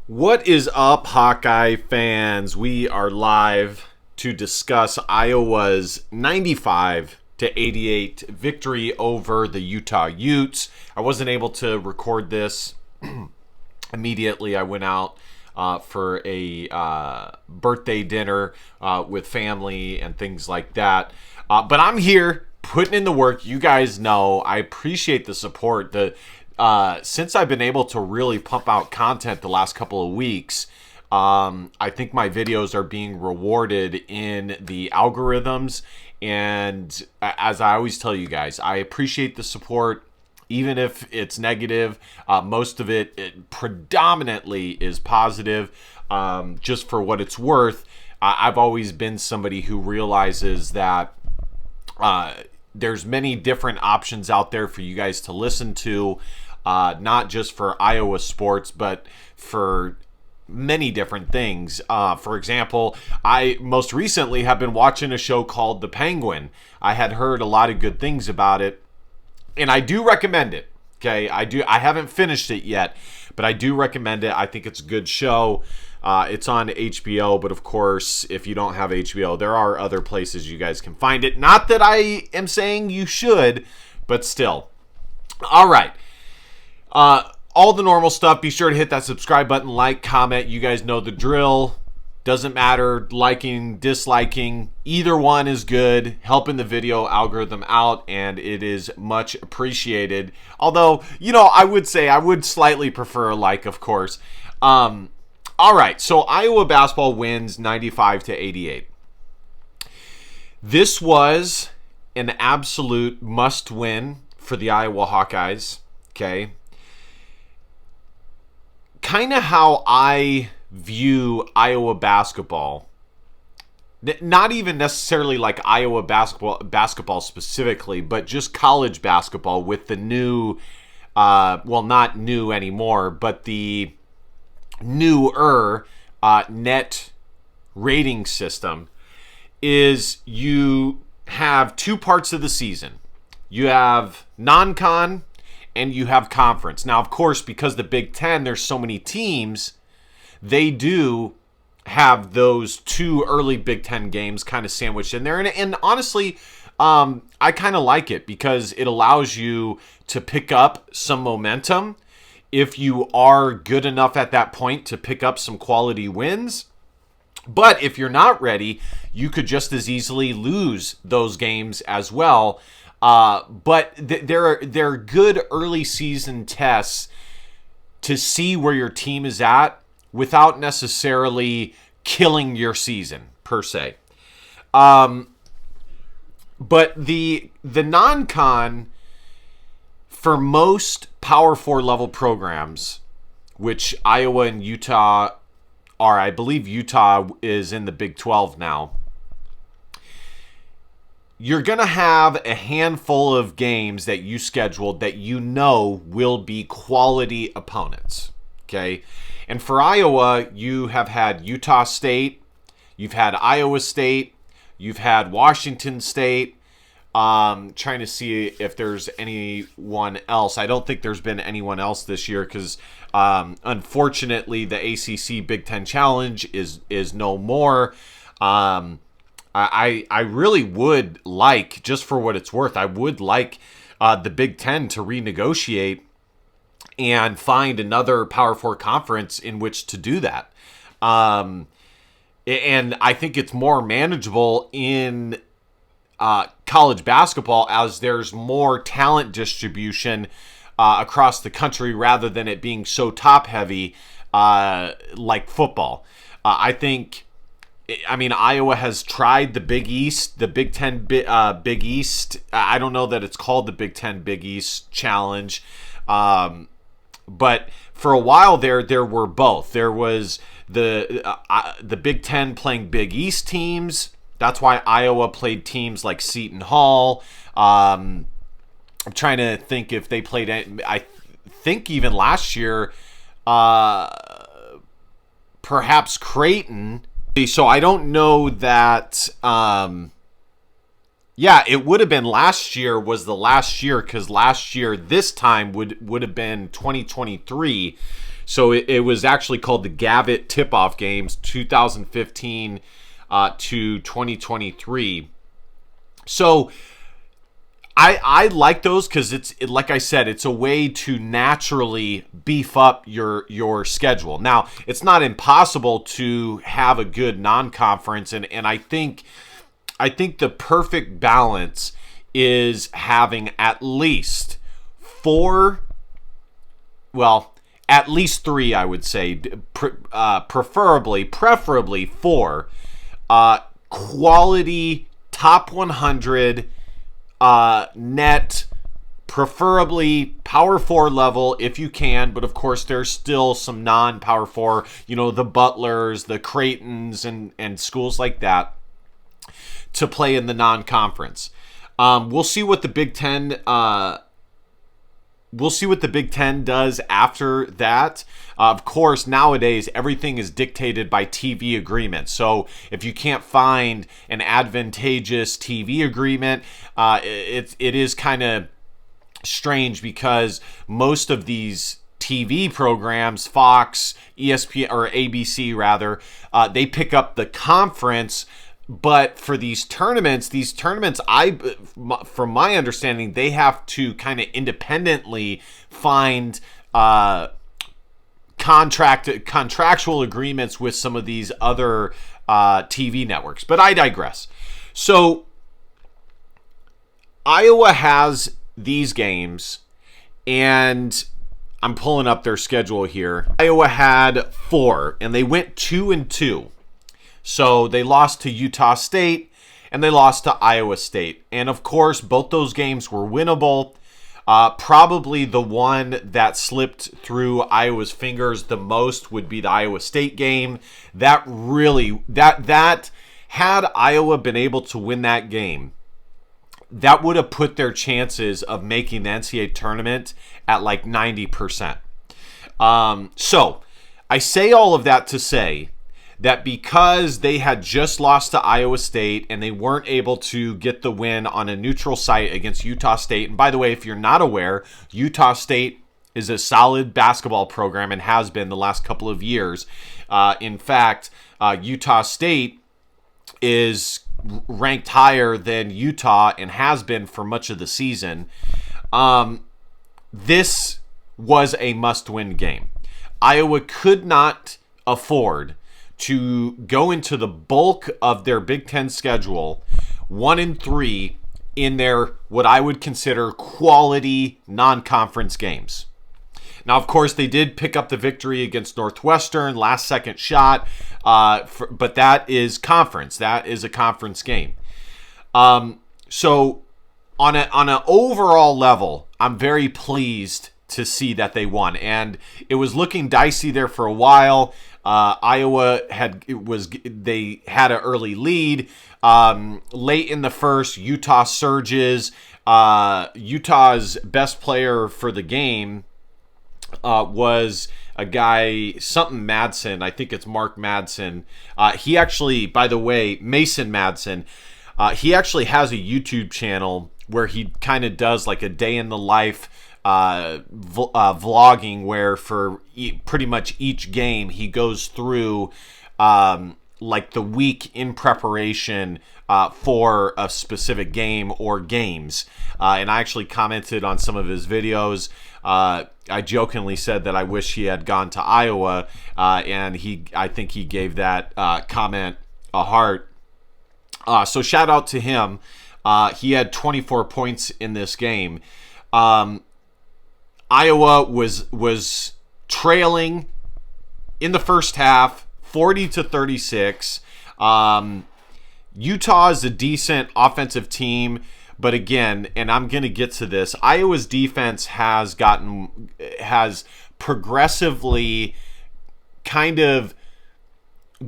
What is up, Hawkeye fans? We are live to discuss Iowa's 95-88 victory over the Utah Utes. I wasn't able to record this immediately. I went out for a birthday dinner with family and things like that. But I'm here putting in the work. You guys know I appreciate the support. Since I've been able to really pump out content the last couple of weeks, I think my videos are being rewarded in the algorithms. And as I always tell you guys, I appreciate the support, even if it's negative. Most of it predominantly is positive. Just for what it's worth, I've always been somebody who realizes that there's many different options out there for you guys to listen to. Not just for Iowa sports, but for many different things. For example, I most recently have been watching a show called The Penguin. I had heard a lot of good things about it, and I do recommend it. Okay, I haven't finished it yet, but I do recommend it. I think it's a good show. It's on HBO, but of course, if you don't have HBO, there are other places you guys can find it. Not that I am saying you should, but still. All right. All the normal stuff. Be sure to hit that subscribe button, like, comment. You guys know the drill. Doesn't matter, liking, disliking. Either one is good. Helping the video algorithm out, and it is much appreciated. Although, I would say I would slightly prefer a like, of course. All right, so Iowa basketball wins 95-88. This was an absolute must-win for the Iowa Hawkeyes. Okay. Kind of how I view Iowa basketball, not even necessarily like Iowa basketball specifically, but just college basketball with the new, not new anymore, but the newer net rating system, is you have two parts of the season. You have non-con and you have conference. Now, of course, because the Big Ten, there's so many teams, they do have those two early Big Ten games kind of sandwiched in there. And honestly, I kind of like it because it allows you to pick up some momentum if you are good enough at that point to pick up some quality wins. But if you're not ready, you could just as easily lose those games as well. But they're good early season tests to see where your team is at without necessarily killing your season per se. But the non-con for most Power 4 level programs, which Iowa and Utah are, I believe Utah is in the Big 12 now. You're going to have a handful of games that you scheduled that you know will be quality opponents, okay? And for Iowa, you have had Utah State, you've had Iowa State, you've had Washington State. Trying to see if there's anyone else. I don't think there's been anyone else this year because, unfortunately, the ACC Big Ten Challenge is no more. I really would like, just for what it's worth, I would like the Big Ten to renegotiate and find another Power 4 conference in which to do that. And I think it's more manageable in college basketball as there's more talent distribution across the country rather than it being so top-heavy like football. Iowa has tried the Big East, the Big Ten Big East. I don't know that it's called the Big Ten Big East Challenge. But for a while there were both. There was the Big Ten playing Big East teams. That's why Iowa played teams like Seton Hall. I'm trying to think if they played. I think even last year, perhaps Creighton. So I don't know that. It would have been last year was the last year because last year this time would have been 2023. So it was actually called the Gavitt Tip-Off Games, 2015 to 2023. So I like those because like I said, it's a way to naturally beef up your schedule. Now, it's not impossible to have a good non-conference, and I think the perfect balance is having at least at least three, I would say, preferably 4 quality top 100 net, preferably Power 4 level if you can, but of course there's still some non-Power 4, the Butlers, the Creightons, and schools like that to play in the non-conference. We'll see what the Big Ten. We'll see what the Big Ten does after that. Of course, nowadays, everything is dictated by TV agreements. So if you can't find an advantageous TV agreement, it is kind of strange because most of these TV programs, Fox, ESPN, or ABC rather, they pick up the conference. But for these tournaments, from my understanding, they have to kind of independently find contractual agreements with some of these other TV networks. But I digress. So Iowa has these games, and I'm pulling up their schedule here. Iowa had 4, and they went 2-2. So they lost to Utah State and they lost to Iowa State. And of course, both those games were winnable. Probably the one that slipped through Iowa's fingers the most would be the Iowa State game. That had Iowa been able to win that game, that would have put their chances of making the NCAA tournament at like 90%. So I say all of that to say that because they had just lost to Iowa State and they weren't able to get the win on a neutral site against Utah State, and by the way, if you're not aware, Utah State is a solid basketball program and has been the last couple of years. In fact, Utah State is ranked higher than Utah and has been for much of the season. This was a must-win game. Iowa could not afford to go into the bulk of their Big Ten schedule 1-3 in their what I would consider quality non-conference games. Now, of course, they did pick up the victory against Northwestern, last second shot, but that is conference. That is a conference game. So on an overall level, I'm very pleased to see that they won, and it was looking dicey there for a while. Iowa had an early lead. Late in the first, Utah surges. Utah's best player for the game was a guy, something Madsen. I think it's Mark Madsen. He actually, by the way, Mason Madsen, he actually has a YouTube channel where he kind of does like a day in the life vlogging, where for pretty much each game he goes through like the week in preparation for a specific game or games. And I actually commented on some of his videos. I jokingly said that I wish he had gone to Iowa, and I think he gave that comment a heart. So shout out to him. He had 24 points in this game. Iowa was trailing in the first half, 40-36. Utah is a decent offensive team, but again, and I'm going to get to this, Iowa's defense has progressively kind of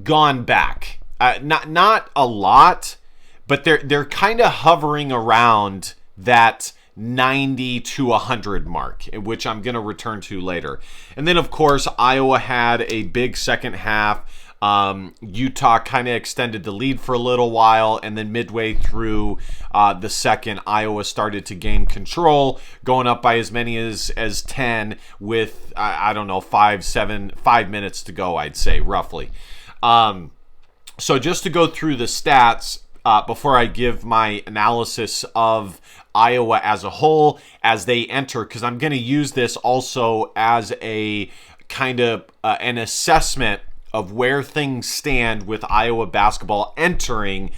gone back. Not a lot, but they're kind of hovering around that 90 to 100 mark, which I'm going to return to later. And then, of course, Iowa had a big second half. Utah kind of extended the lead for a little while, and then midway through the second, Iowa started to gain control, going up by as many as 10 with, I don't know, 5 minutes to go, I'd say, roughly. So just to go through the stats before I give my analysis of Iowa as a whole as they enter, because I'm going to use this also as a kind of an assessment of where things stand with Iowa basketball entering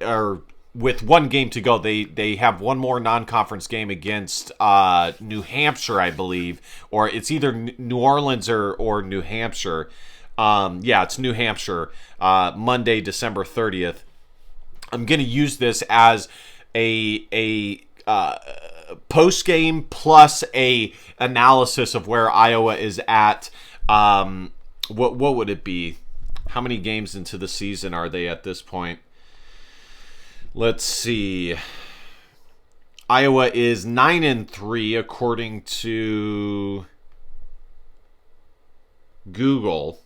or with one game to go. They have one more non-conference game against New Hampshire, I believe, or it's either New Orleans or New Hampshire. It's New Hampshire, Monday, December 30th. I'm going to use this as a post game plus a analysis of where Iowa is at. What would it be? How many games into the season are they at this point? Let's see. Iowa is 9-3 according to Google.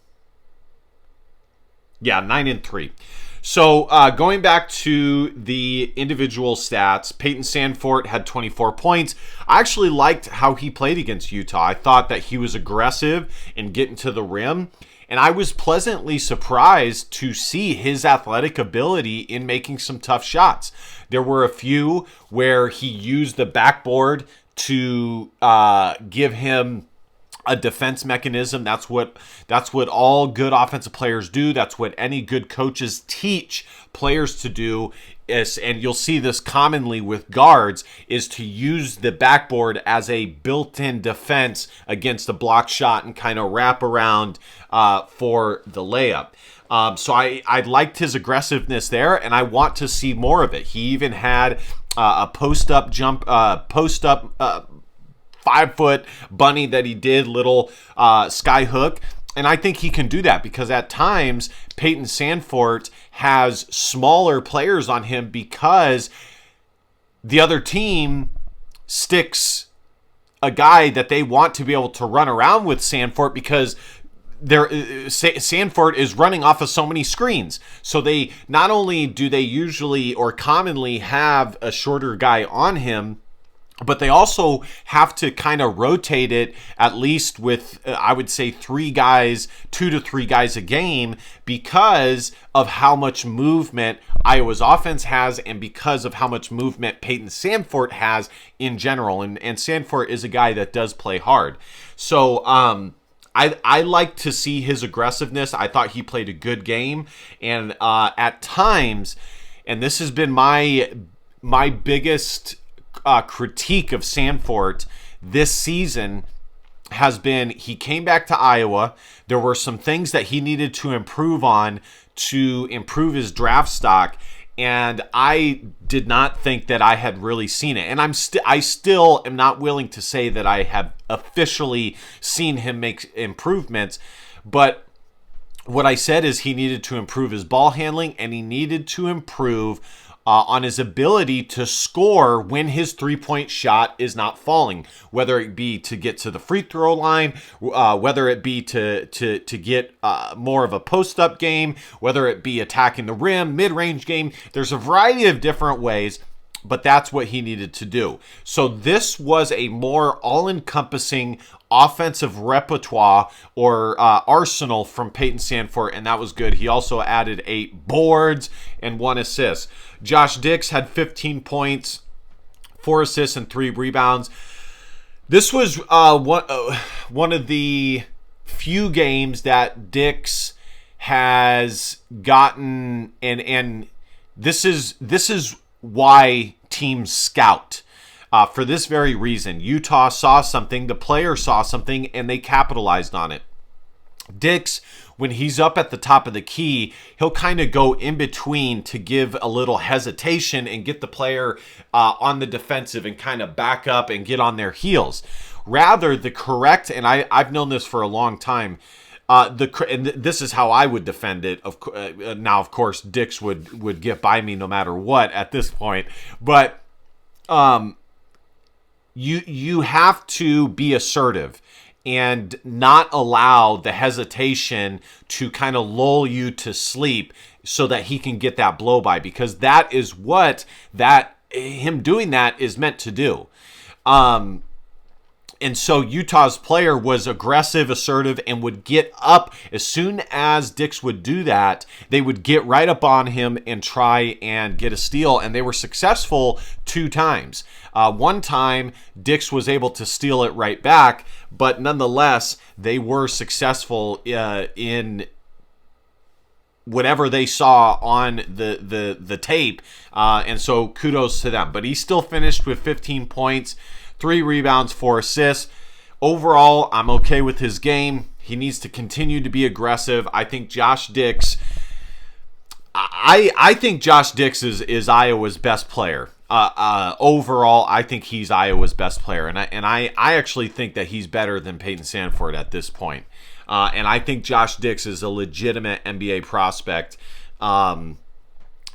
Yeah, 9-3. So going back to the individual stats, Peyton Sandfort had 24 points. I actually liked how he played against Utah. I thought that he was aggressive in getting to the rim, and I was pleasantly surprised to see his athletic ability in making some tough shots. There were a few where he used the backboard to give him a defense mechanism. That's what all good offensive players do. That's what any good coaches teach players to do. And you'll see this commonly with guards, is to use the backboard as a built-in defense against a block shot and kind of wrap around for the layup. So I liked his aggressiveness there, and I want to see more of it. He even had a post-up 5-foot bunny that he did, little sky hook. And I think he can do that because at times Peyton Sandfort has smaller players on him because the other team sticks a guy that they want to be able to run around with Sandfort because Sandfort is running off of so many screens. So they not only do they usually or commonly have a shorter guy on him, but they also have to kind of rotate it at least with, I would say, 2 to 3 guys a game because of how much movement Iowa's offense has and because of how much movement Peyton Sandfort has in general. And Sandfort is a guy that does play hard. So I like to see his aggressiveness. I thought he played a good game. And at times, and this has been my biggest critique of Sandfort this season has been he came back to Iowa. There were some things that he needed to improve on to improve his draft stock, and I did not think that I had really seen it. And I still am not willing to say that I have officially seen him make improvements, but what I said is he needed to improve his ball handling and he needed to improve on his ability to score when his three-point shot is not falling, whether it be to get to the free throw line, whether it be to get more of a post-up game, whether it be attacking the rim, mid-range game. There's a variety of different ways, but that's what he needed to do. So this was a more all-encompassing offensive repertoire or arsenal from Peyton Sandfort, and that was good. He also added 8 boards and 1 assist. Josh Dix had 15 points, 4 assists, and 3 rebounds. This was one of the few games that Dix has gotten, and this is why teams scout. For this very reason, Utah saw something, the player saw something, and they capitalized on it. Dix, when he's up at the top of the key, he'll kind of go in between to give a little hesitation and get the player on the defensive and kind of back up and get on their heels. Rather, the correct, and I've known this for a long time, and this is how I would defend it. Now, of course, Dix would get by me no matter what at this point, but you have to be assertive. and not allow the hesitation to kind of lull you to sleep so that he can get that blow by, because that is what him doing that is meant to do. And so Utah's player was aggressive, assertive, and would get up. As soon as Dix would do that, they would get right up on him and try and get a steal. And they were successful 2 times. One time, Dix was able to steal it right back, but nonetheless, they were successful in whatever they saw on the tape. And so kudos to them. But he still finished with 15 points. 3 rebounds, 4 assists. Overall, I'm okay with his game. He needs to continue to be aggressive. I think Josh Dix. I think Josh Dix is Iowa's best player. Overall, I think he's Iowa's best player, and I actually think that he's better than Peyton Sandfort at this point. And I think Josh Dix is a legitimate NBA prospect.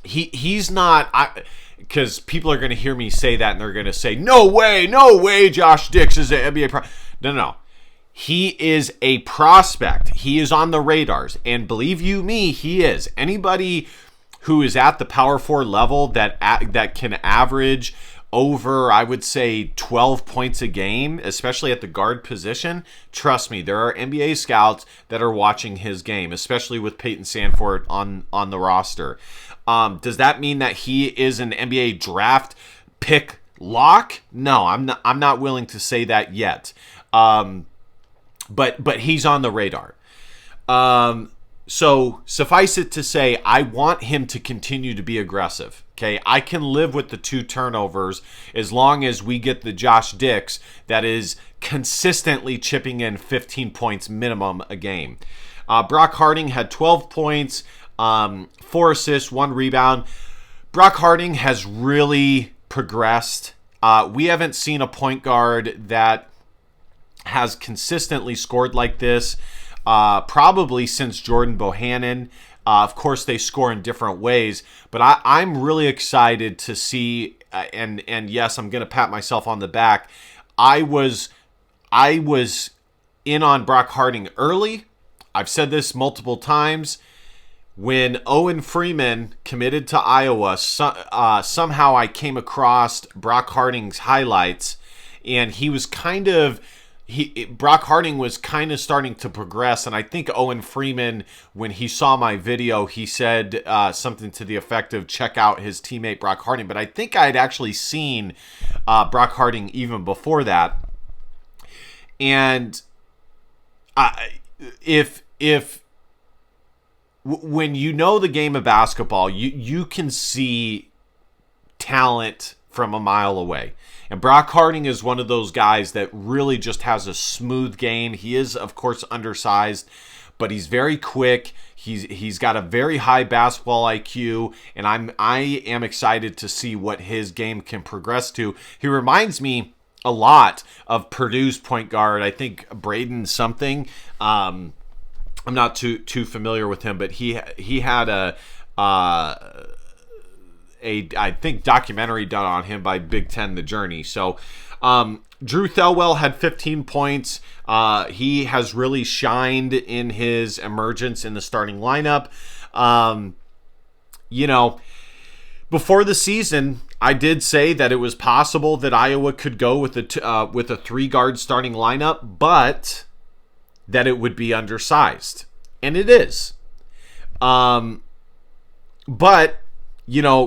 He's not. Because people are going to hear me say that and they're going to say, no way, Josh Dix is an NBA prospect. No. He is a prospect. He is on the radars. And believe you me, he is. Anybody who is at the Power 4 level that can average over, I would say, 12 points a game, especially at the guard position, trust me, there are NBA scouts that are watching his game, especially with Peyton Sandfort on the roster. Does that mean that he is an NBA draft pick lock? No, I'm not willing to say that yet. But he's on the radar. So suffice it to say, I want him to continue to be aggressive. Okay, I can live with the 2 turnovers as long as we get the Josh Dix that is consistently chipping in 15 points minimum a game. Brock Harding had 12 points, 4 assists, 1 rebound. Brock Harding has really progressed. We haven't seen a point guard that has consistently scored like this probably since Jordan Bohannon. Of course, they score in different ways, but I'm really excited to see, and yes, I'm going to pat myself on the back. I was in on Brock Harding early. I've said this multiple times. When Owen Freeman committed to Iowa, somehow I came across Brock Harding's highlights, and Brock Harding was kind of starting to progress, and I think Owen Freeman, when he saw my video, he said something to the effect of check out his teammate Brock Harding. But I think I had actually seen Brock Harding even before that. And when you know the game of basketball, you can see talent from a mile away. And Brock Harding is one of those guys that really just has a smooth game. He is, of course, undersized, but he's very quick. He's got a very high basketball IQ, and I am excited to see what his game can progress to. He reminds me a lot of Purdue's point guard. I think Braden something. I'm not too familiar with him, but he had I think documentary done on him by Big Ten The Journey. So Drew Thelwell had 15 points. He has really shined in his emergence in the starting lineup. Before the season, I did say that it was possible that Iowa could go with a 3-guard starting lineup, but that it would be undersized. And it is. But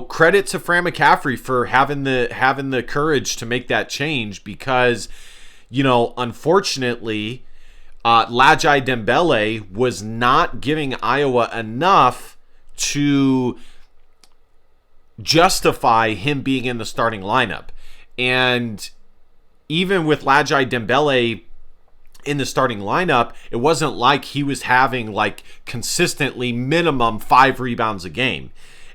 credit to Fran McCaffrey for having the courage to make that change, because, unfortunately, Lajai Dembele was not giving Iowa enough to justify him being in the starting lineup. And even with Lajai Dembele in the starting lineup, it wasn't like he was having consistently minimum 5 rebounds a game.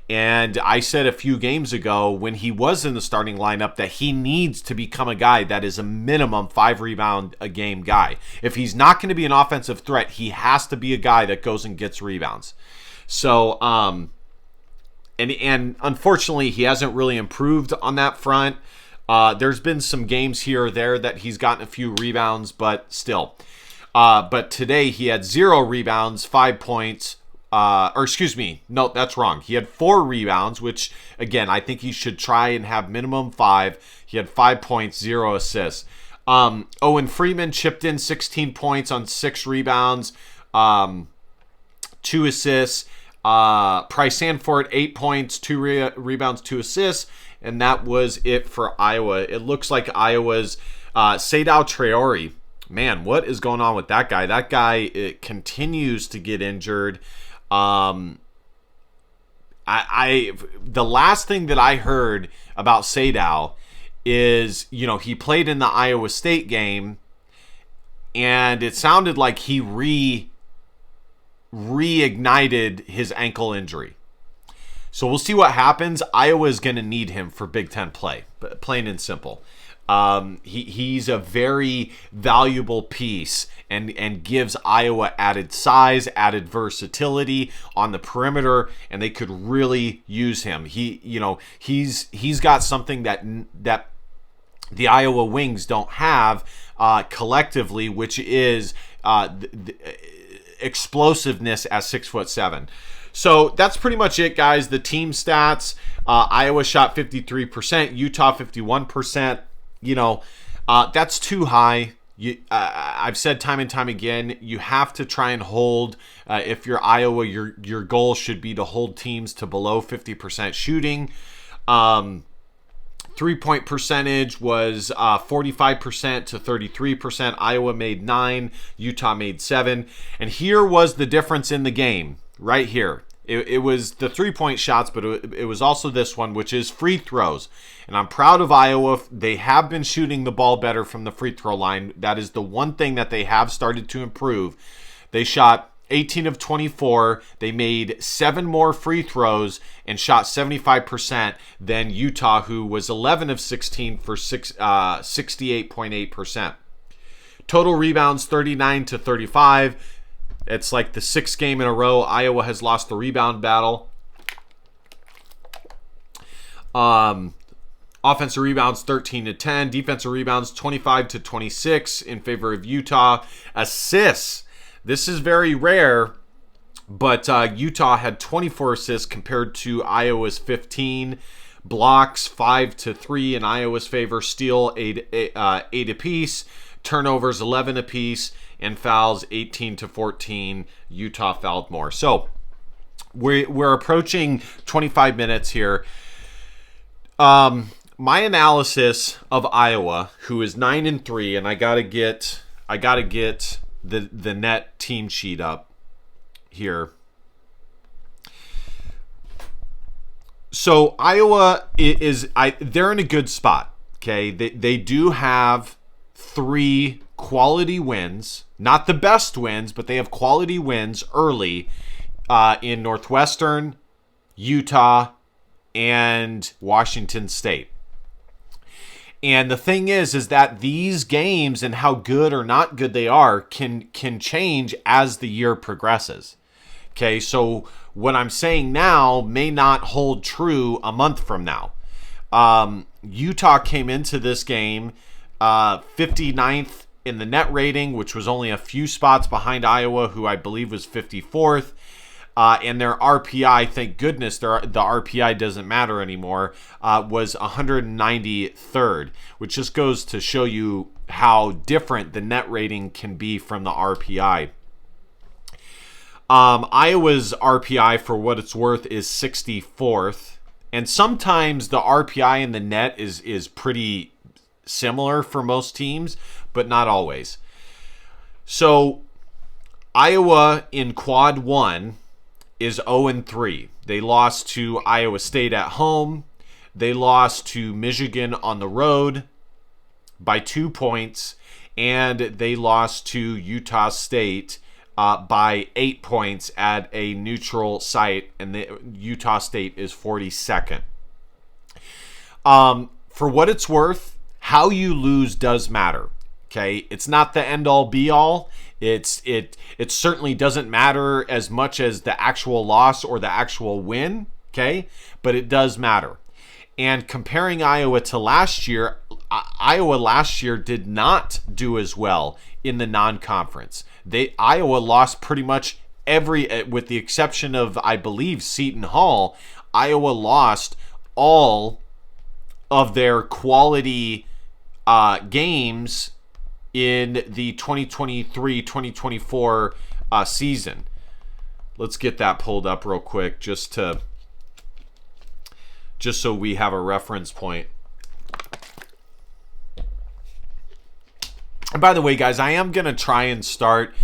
And I said a few games ago when he was in the starting lineup that he needs to become a guy that is a minimum 5 rebound a game guy. If he's not going to be an offensive threat, he has to be a guy that goes and gets rebounds. So, and unfortunately, he hasn't really improved on that front. There's been some games here or there that he's gotten a few rebounds, but still. But today he had 0 rebounds, 5 points. Or excuse me, no, that's wrong. He had 4 rebounds, which, again, I think he should try and have minimum 5. He had 5 points, 0 assists. Owen Freeman chipped in 16 points on 6 rebounds, 2 assists. Price Sanford, 8 points, 2 rebounds, 2 assists. And that was it for Iowa. It looks like Iowa's Seydou Traore. Man, what is going on with that guy? That guy continues to get injured. The last thing that I heard about Seydou is, he played in the Iowa State game, and it sounded like he reignited his ankle injury. So we'll see what happens. Iowa is going to need him for Big Ten play, plain and simple. He's a very valuable piece and gives Iowa added size, added versatility on the perimeter, and they could really use him. He's got something that the Iowa Wings don't have collectively, which is the explosiveness at 6'7". So that's pretty much it, guys. The team stats: Iowa shot 53%, Utah 51%. That's too high. I've said time and time again, you have to try and hold. If you're Iowa, your goal should be to hold teams to below 50% shooting. 3-point percentage was 45% to 33%. Iowa made 9, Utah made 7. And here was the difference in the game, right here. It was the 3-point shots, but it was also this one, which is free throws. And I'm proud of Iowa. They have been shooting the ball better from the free throw line. That is the one thing that they have started to improve. They shot 18 of 24. They made 7 more free throws and shot 75% than Utah, who was 11 of 16 for 68.8%. Total rebounds 39 to 35. It's like the 6th game in a row Iowa has lost the rebound battle. Offensive rebounds 13 to 10. Defensive rebounds 25 to 26 in favor of Utah. Assists. This is very rare, but Utah had 24 assists compared to Iowa's 15. Blocks 5 to 3 in Iowa's favor. Steal 8 apiece. Turnovers 11 apiece. And fouls 18 to 14. Utah fouled more. So we're approaching 25 minutes here. My analysis of Iowa, who is 9-3, and I gotta get the net team sheet up here. So Iowa they're in a good spot. Okay, they do have 3 quality wins, not the best wins, but they have quality wins early in Northwestern, Utah, and Washington State. And the thing is that these games and how good or not good they are can change as the year progresses. Okay, so what I'm saying now may not hold true a month from now. Utah came into this game 59th in the net rating, which was only a few spots behind Iowa, who I believe was 54th. And their RPI, thank goodness the RPI doesn't matter anymore, was 193rd, which just goes to show you how different the net rating can be from the RPI. Iowa's RPI, for what it's worth, is 64th. And sometimes the RPI in the net is pretty similar for most teams, but not always. So Iowa in quad 1 is 0-3. They lost to Iowa State at home. They lost to Michigan on the road by 2 points, and they lost to Utah State by 8 points at a neutral site, and Utah State is 42nd. For what it's worth, how you lose does matter. Okay, it's not the end-all be-all. It certainly doesn't matter as much as the actual loss or the actual win. Okay, but it does matter. And comparing Iowa to last year, Iowa last year did not do as well in the non-conference. Iowa lost pretty much with the exception of, I believe, Seton Hall. Iowa lost all of their quality games in the 2023-2024 season. Let's get that pulled up real quick just so we have a reference point. And by the way, guys, I am going to try and start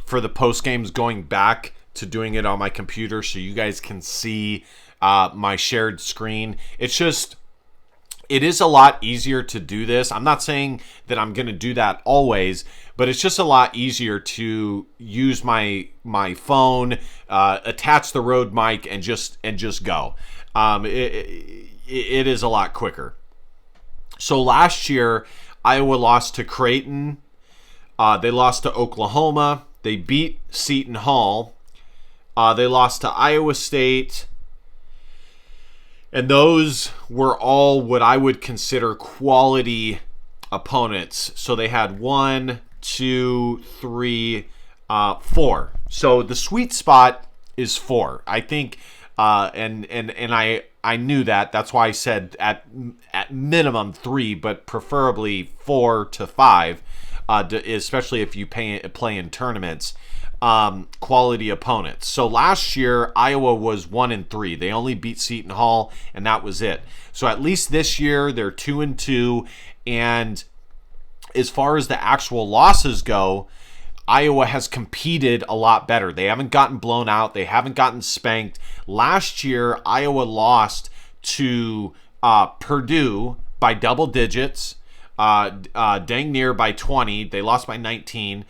for the post games going back to doing it on my computer so you guys can see my shared screen. It is a lot easier to do this. I'm not saying that I'm going to do that always, but it's just a lot easier to use my phone, attach the Rode mic, and just go. It is a lot quicker. So last year, Iowa lost to Creighton. They lost to Oklahoma. They beat Seton Hall. They lost to Iowa State. And those were all what I would consider quality opponents. So they had 1, 2, 3, 4. So the sweet spot is 4. I think, and I knew that. That's why I said at minimum 3, but preferably 4 to 5, especially if you play in tournaments. Quality opponents. So last year Iowa was 1-3. They only beat Seton Hall, and that was it. So at least this year they're 2-2. And as far as the actual losses go, Iowa has competed a lot better. They haven't gotten blown out. They haven't gotten spanked. Last year Iowa lost to Purdue by double digits, dang near by 20. They lost by 19.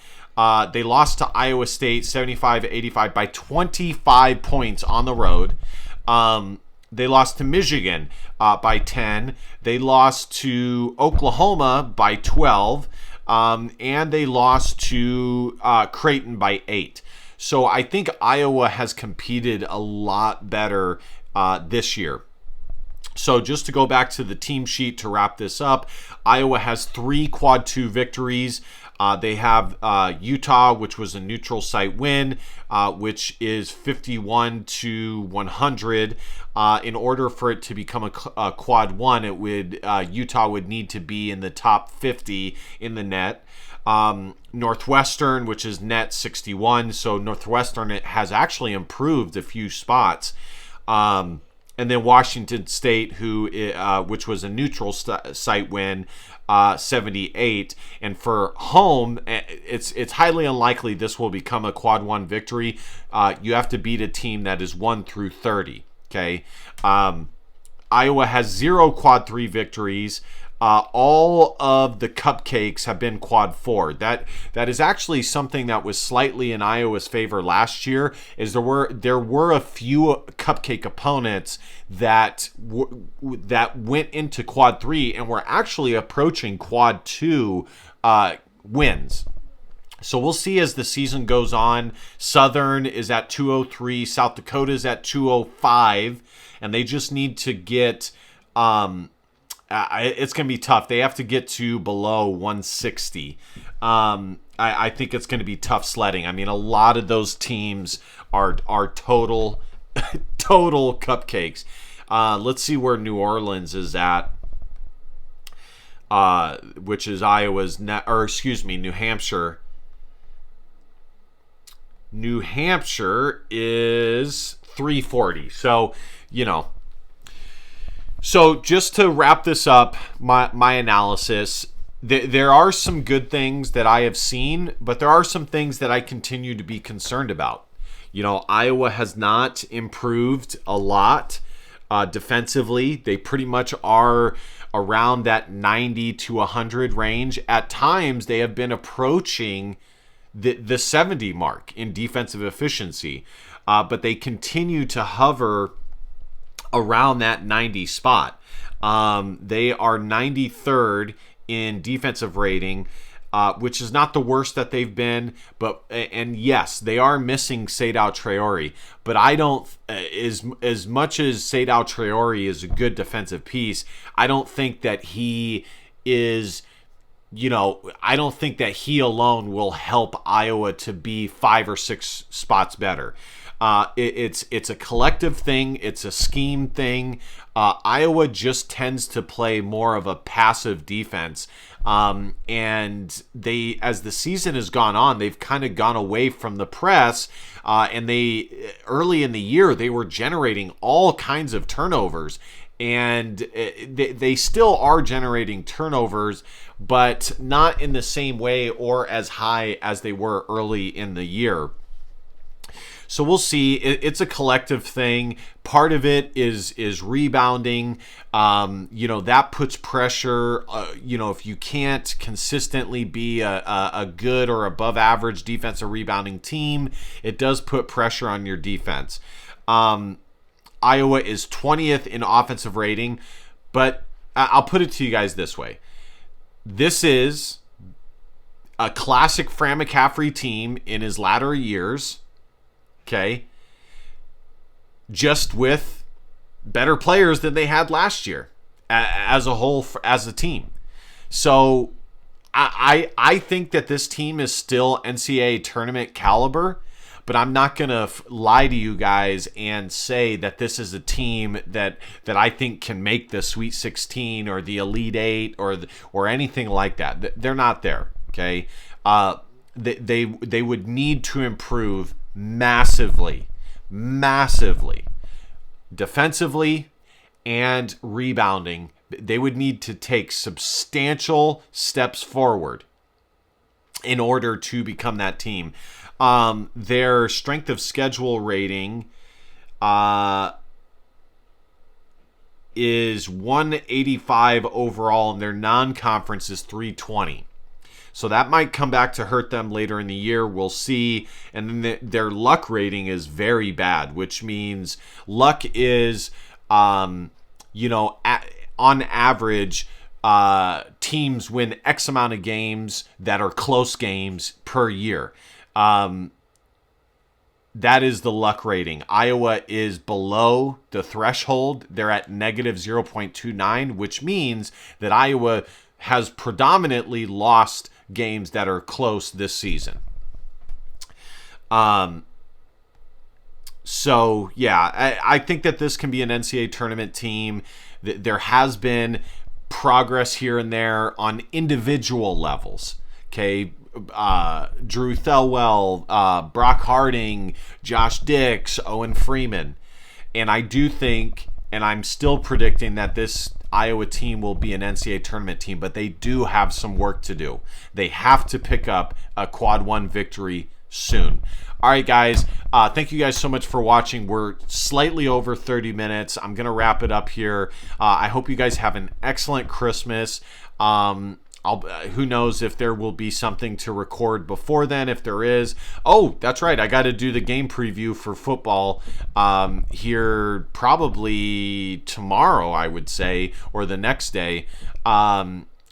They lost to Iowa State 75-85 by 25 points on the road. They lost to Michigan by 10. They lost to Oklahoma by 12. And they lost to Creighton by 8. So I think Iowa has competed a lot better this year. So just to go back to the team sheet to wrap this up, Iowa has 3 quad 2 victories. They have Utah, which was a neutral site win, which is 51-100. In order for it to become a quad 1, Utah would need to be in the top 50 in the net. Northwestern, which is net 61, so Northwestern has actually improved a few spots. And then Washington State, which was a neutral site win, 78. And for home, it's highly unlikely this will become a quad 1 victory. You have to beat a team that is 1 through 30. Okay. Iowa has 0 quad 3 victories. All of the cupcakes have been quad 4. That is actually something that was slightly in Iowa's favor last year. Is there were a few cupcake opponents that went into quad 3 and were actually approaching quad 2 wins. So we'll see as the season goes on. Southern is at 203. South Dakota is at 205, and they just need to get. It's going to be tough. They have to get to below 160. I think it's going to be tough sledding. I mean, a lot of those teams are total cupcakes. Let's see where New Orleans is at, which is Iowa's New Hampshire. New Hampshire is 340. So, So just to wrap this up, my analysis, there are some good things that I have seen, but there are some things that I continue to be concerned about. Iowa has not improved a lot defensively. They pretty much are around that 90 to 100 range. At times, they have been approaching the 70 mark in defensive efficiency, but they continue to hover around that 90 spot. They are 93rd in defensive rating, which is not the worst that they've been. And yes, they are missing Seydou Traore, but I don't, as much as Seydou Traore is a good defensive piece, I don't think that he is I don't think that he alone will help Iowa to be 5 or 6 spots better. It's a collective thing. It's a scheme thing. Iowa just tends to play more of a passive defense. And they, as the season has gone on, they've kind of gone away from the press. And early in the year, they were generating all kinds of turnovers. And they still are generating turnovers, but not in the same way or as high as they were early in the year. So we'll see. It's a collective thing. Part of it is rebounding. That puts pressure. If you can't consistently be a good or above average defensive rebounding team, it does put pressure on your defense. Iowa is 20th in offensive rating, but I'll put it to you guys this way. This is a classic Fran McCaffrey team in his latter years, okay, just with better players than they had last year as a whole, as a team. So I think that this team is still NCAA tournament caliber, but I'm not going to lie to you guys and say that this is a team that I think can make the Sweet 16 or the Elite 8 or anything like that. They're not there, okay? They would need to improve massively, defensively and rebounding. They would need to take substantial steps forward in order to become that team. Their strength of schedule rating is 185 overall, and their non-conference is 320. So that might come back to hurt them later in the year. We'll see. And then their luck rating is very bad, which means luck is, on average, teams win X amount of games that are close games per year. That is the luck rating. Iowa is below the threshold. They're at negative 0.29, which means that Iowa has predominantly lost games that are close this season. So, yeah, I think that this can be an NCAA tournament team. There has been progress here and there on individual levels. Okay, Drew Thelwell, Brock Harding, Josh Dix, Owen Freeman. And I do think, and I'm still predicting, that this Iowa team will be an NCAA tournament team, but they do have some work to do. They have to pick up a quad one victory soon. All right, guys. Thank you guys so much for watching. We're slightly over 30 minutes. I'm going to wrap it up here. I hope you guys have an excellent Christmas. Who knows if there will be something to record before then, if there is. Oh, that's right. I got to do the game preview for football here probably tomorrow, I would say, or the next day.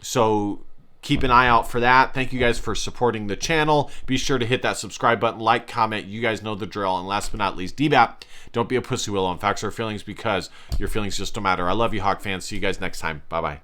So keep an eye out for that. Thank you guys for supporting the channel. Be sure to hit that subscribe button, like, comment. You guys know the drill. And last but not least, DBAP, don't be a pussy willow on facts or feelings, because your feelings just don't matter. I love you, Hawk fans. See you guys next time. Bye-bye.